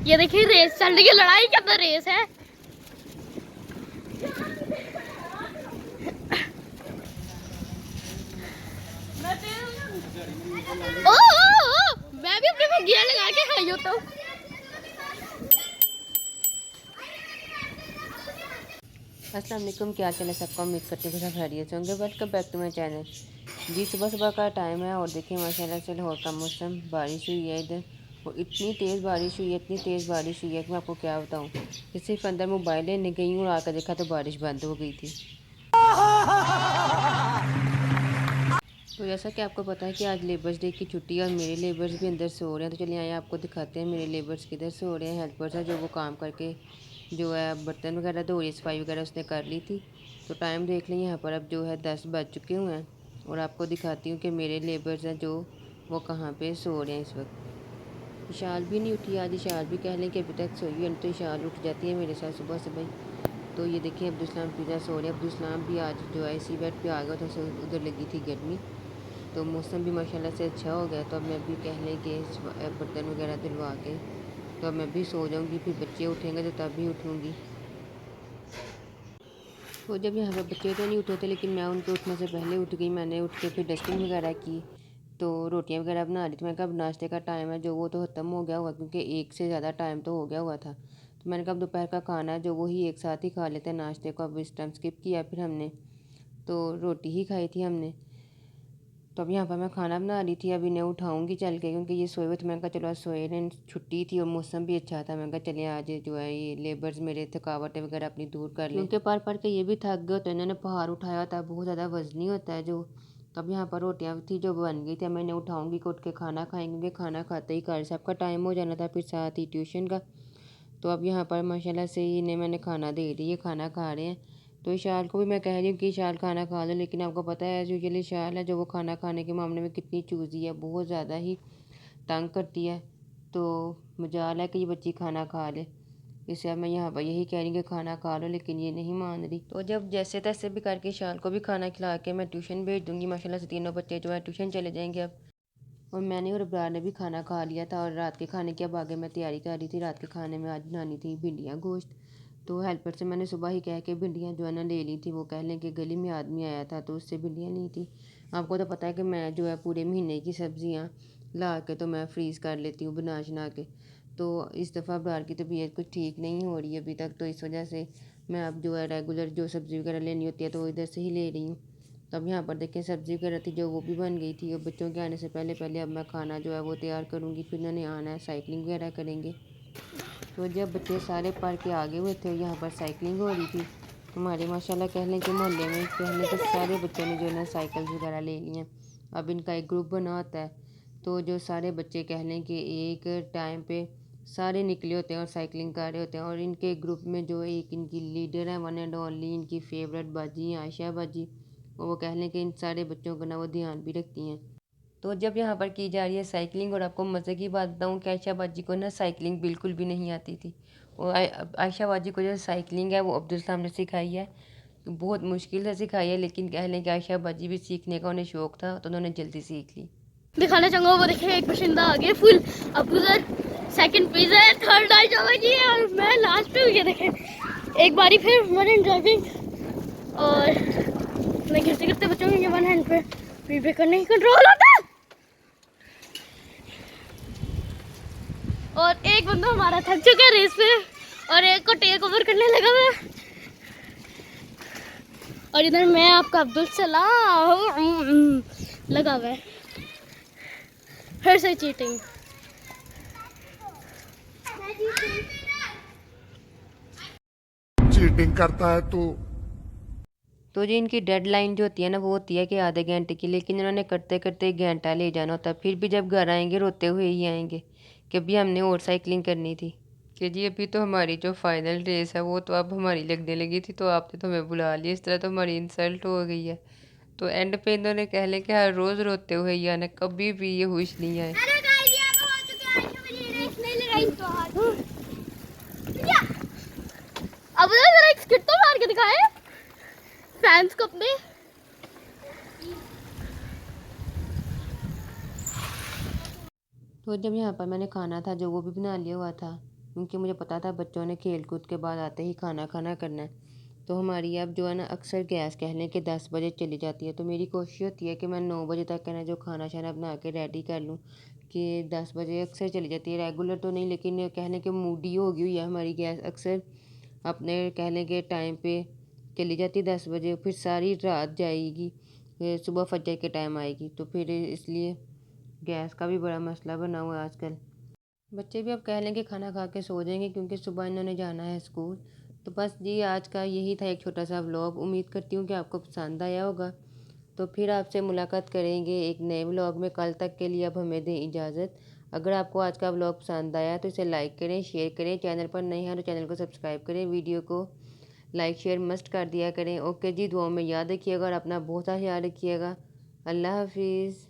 ये देखिए रेस चल रही है, लड़ाई के अंदर रेस है। मैं भी अपने को गियर लगा के खाई होता हूँ। अस्सलाम वालेकुम, क्या चले सबका, उम्मीद करते हैं सब खैरियत से होंगे। Welcome back to my channel. जी सुबह सुबह का टाइम है और देखिए माशाल्लाह से लाहौर का मौसम, बारिश हुई है इधर, और इतनी तेज़ बारिश हुई है, इतनी तेज़ बारिश हुई है कि मैं आपको क्या बताऊँ कि सिर्फ अंदर मोबाइल लेने गई हूँ और आकर देखा तो बारिश बंद हो गई थी। तो जैसा कि आपको पता है कि आज लेबर्स डे की छुट्टी है और मेरे लेबर्स भी अंदर सो रहे हैं, तो चलिए आइए आपको दिखाते हैं मेरे लेबर्स किधर सो रहे हैं। हेल्पर्स हैं जो वो काम करके जो है बर्तन वगैरह धो रही, सफाई वगैरह उसने कर ली थी। तो टाइम देख लें यहाँ पर अब जो है 10 बज चुके हुए हैं और आपको दिखाती हूँ कि मेरे लेबर्स हैं जो वो कहाँ पे सो रहे हैं इस वक्त। इशाल भी नहीं उठी आज, इशाल भी कह लें कि अभी तक सोई है, तो इशाल उठ जाती है मेरे साथ सुबह सुबह। तो ये देखिए अब्दुलसलाम पिज़्ज़ा सो रहे हैं। अब्दुलसलाम भी आज जो है इसी बेड पे आ गया था, उधर लगी थी गर्मी, तो मौसम भी माशाल्लाह से अच्छा हो गया। तो अब मैं भी कह लें कि बर्तन वगैरह धुलवा के तो अब मैं भी सो जाऊंगी, फिर बच्चे उठेंगे तो तब भी उठूँगी। तो जब यहाँ पर बच्चे तो नहीं उठे थे लेकिन मैं उनके उठने से पहले उठ गई। मैंने उठ के फिर डस्टिंग वगैरह की, तो रोटियां वगैरह बना रही थी। मैंने कहा अब नाश्ते का टाइम है जो वो तो ख़त्म हो गया हुआ, क्योंकि एक से ज़्यादा टाइम तो हो गया हुआ था। तो मैंने कहा अब दोपहर का खाना है जो वही एक साथ ही खा लेते हैं नाश्ते को। अब इस टाइम स्किप किया फिर हमने, तो रोटी ही खाई थी हमने। तो अब यहाँ पर मैं खाना बना रही थी, अब इन्हें उठाऊंगी चल के, क्योंकि ये सोए हुए थे। मैंने कहा चलो आज सोए नहीं, छुट्टी थी और मौसम भी अच्छा था। मैंने कहा चलिए आज जो है ये लेबर्स मेरे थकावटें वगैरह अपनी दूर कर लें, क्योंकि पढ़ पढ़ के ये भी थक गए होते हैं। इन्होंने पहाड़ उठाया होता है, बहुत ज़्यादा वजनी होता है जो। तो अब यहाँ पर रोटियाँ थी जो बन गई थी, मैं इन्हें उठाऊँगी कि उठ के खाना खाएंगे, क्योंकि खाना खाते ही कार साहब का टाइम हो जाना था, फिर साथ ही ट्यूशन का। तो अब यहाँ पर माशाल्लाह से इन्हें मैंने खाना दे दिया, खाना खा रहे हैं। तो इशाल को भी मैं कह रही हूँ कि इशाल खाना खा लो, लेकिन आपको पता है एज़ यूजुअल इशाल है जो वो खाना खाने के मामले में कितनी चूज़ी है, बहुत ज़्यादा ही तंग करती है। तो मजाल है कि ये बच्ची खाना खा ले, इससे अब मैं यहाँ पर यही कह रही हूँ कि खाना खा लो, लेकिन ये नहीं मान रही। तो जब जैसे तैसे भी करके इशाल को भी खाना खिला के मैं ट्यूशन भेज दूँगी। माशाल्लाह से तीनों बच्चे जो है ट्यूशन चले जाएंगे अब। और मैंने और अब्रार ने भी खाना खा लिया था और रात के खाने की अब आगे मैं तैयारी कर रही थी। रात के खाने में आज बनानी थी भिंडियाँ गोश्त। तो हेल्पर से मैंने सुबह ही कह के भिंडियाँ जो है ना ले ली थी। वो कह लें कि गली में आदमी आया था तो उससे भिंडियाँ ली थी। आपको तो पता है कि मैं जो है पूरे महीने की सब्ज़ियाँ ला के तो मैं फ्रीज़ कर लेती हूँ बना शना के। तो इस दफ़ा अब्रार की तबीयत कुछ ठीक नहीं हो रही है अभी तक, तो इस वजह से मैं अब जो है रेगुलर जो सब्ज़ी वगैरह लेनी होती है तो वो इधर से ही ले रही हूँ। तब यहाँ पर देखें सब्ज़ी वगैरह थी जो वो भी बन गई थी। और बच्चों के आने से पहले पहले अब मैं खाना जो है वो तैयार करूँगी, फिर उन्होंने आना है, साइकिलिंग वगैरह करेंगे। तो जब बच्चे सारे पढ़ के आगे हुए थे, यहाँ पर साइकिलिंग हो रही थी। हमारे माशाल्लाह कह लें कि मोहल्ले में कह लें कि सारे बच्चों ने जो है ना साइकिल वगैरह ले ली हैं। अब इनका एक ग्रुप बना होता है, तो जो सारे बच्चे कह लें कि एक टाइम पे सारे निकले होते हैं और साइकिलिंग कर रहे होते हैं। और इनके ग्रुप में जो एक इनकी लीडर है, वन एंड ओनली इनकी फेवरेट बाजी हैं, आयशा बाजी। और वो कह लें कि इन सारे बच्चों का ना वो ध्यान भी रखती हैं। तो जब यहाँ पर की जा रही है साइकिलिंग, और आपको मज़े की बात बताऊँ कि आयशा बाजी को ना साइकिलिंग बिल्कुल भी नहीं आती थी। और आयशा बाजी को जो साइकिलिंग है वो अब्दुल सलाम ने सिखाई है, तो बहुत मुश्किल से सिखाई है, लेकिन कह लें कि आयशा बाजी भी सीखने का उन्हें शौक़ था तो उन्होंने जल्दी सीख ली। दिखाना चाहूँगा, वो देखिए एक बशिंदा आ गया फुल। अब उधर सेकंड पेज है, थर्ड आयशा बाजी है और मैं लास्ट पे हूँ। ये देखें एक बारी फिर वन हैंड ड्राइविंग, और मैं गिरते गिरते बच्चों के वन हैंड पे फ्री ब्रेक करने की कंट्रोल होता है। और एक बंदा हमारा थक चुका है रेस पे और एक को टेक ओवर करने लगा हुआ है। और इधर मैं आपका अब्दुल सलाम लगा हुआ है, फिर से चीटिंग। चीटिंग करता है तू। तो जी इनकी डेडलाइन जो होती है ना वो होती है कि आधे घंटे की, लेकिन इन्होंने करते करते 1 घंटा ले जाना होता है। फिर भी जब घर आएंगे रोते हुए ही आएंगे कि अभी हमने और साइकिलिंग करनी थी। कि जी अभी तो हमारी जो फाइनल रेस है वो तो अब हमारी लगने लगी थी, तो आपने तो हमें बुला लिया, इस तरह तो हमारी इंसल्ट हो गई है। तो एंड पे इन्होंने कह लें कि हर रोज़ रोते हुए ही आना, कभी भी ये होश नहीं आए। अब जरा एक स्किट तो मार के दिखाए फैंस को अपने। तो जब यहाँ पर मैंने खाना था जो वो भी बना लिया हुआ था, क्योंकि मुझे पता था बच्चों ने खेल कूद के बाद आते ही खाना खाना करना है। तो हमारी अब जो है ना अक्सर गैस कह लें कि 10 बजे चली जाती है। तो मेरी कोशिश होती है कि मैं 9 बजे तक है ना जो खाना शाना बना के रेडी कर लूँ, कि 10 बजे अक्सर चली जाती है। रेगुलर तो नहीं, लेकिन कह लें कि मूडी हो गई हुई है हमारी गैस। अक्सर अपने कह लें कि टाइम पे चली जाती 10 बजे, फिर सारी रात जाएगी, फिर सुबह फजर के टाइम आएगी। तो फिर इसलिए गैस का भी बड़ा मसला बना हुआ है आजकल। बच्चे भी अब कह लें कि खाना खा के सो जाएंगे, क्योंकि सुबह इन्होंने जाना है स्कूल। तो बस जी आज का यही था एक छोटा सा व्लॉग। उम्मीद करती हूँ कि आपको पसंद आया होगा। तो फिर आपसे मुलाकात करेंगे एक नए व्लॉग में। कल तक के लिए अब हमें दें इजाज़त। अगर आपको आज का व्लॉग पसंद आया तो इसे लाइक करें, शेयर करें। चैनल पर नए हैं तो चैनल को सब्सक्राइब करें। वीडियो को लाइक शेयर मस्ट कर दिया करें। ओके जी, दुआओं में याद रखिएगा और अपना बहुत सा ख्याल रखिएगा। अल्लाह हाफिज़।